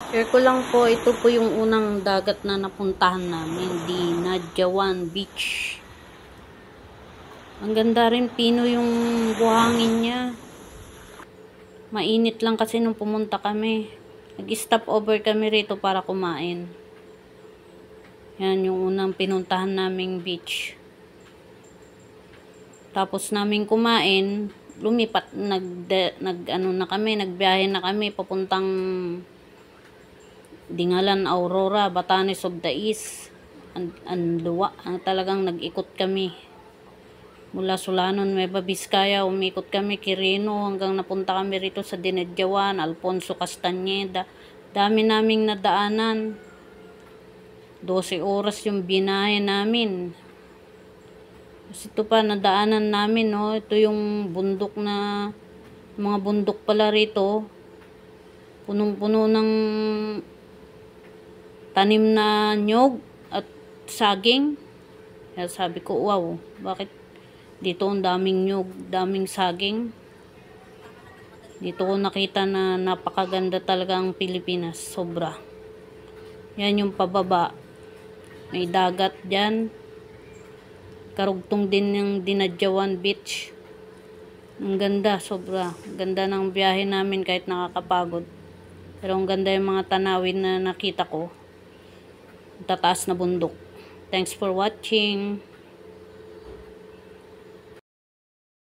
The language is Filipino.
Share ko lang po, ito po yung unang dagat na napuntahan namin, Dinadjawan Beach. Ang ganda rin, pino yung buhangin niya. Mainit lang kasi nung pumunta kami. Nag-stop over kami rito para kumain. Yan yung unang pinuntahan naming beach. Tapos namin kumain, lumipat, nagbiyahe na kami papuntang Dingalan, Aurora, Batanes of the East. Talagang nag-ikot kami. Mula Sulanon, Nueva Vizcaya, umikot kami Quirino hanggang napunta kami rito sa Dinadjawan, Alfonso Castañeda. Dami naming nadaanan. 12 oras yung binahe namin. Kasi ito pa, nadaanan namin, no? Ito yung bundok na, mga bundok pala rito. Punong-puno ng tanim na nyog at saging. Kaya sabi ko, wow, bakit dito ang daming nyog, daming saging. Dito ko nakita na napakaganda talaga ang Pilipinas, sobra. Yan yung pababa. May dagat dyan. Karugtong din ng Dinadjawan Beach. Ang ganda, sobra. Ganda ng biyahe namin kahit nakakapagod. Pero ang ganda yung mga tanawin na nakita ko. Tataas na bundok. Thanks for watching.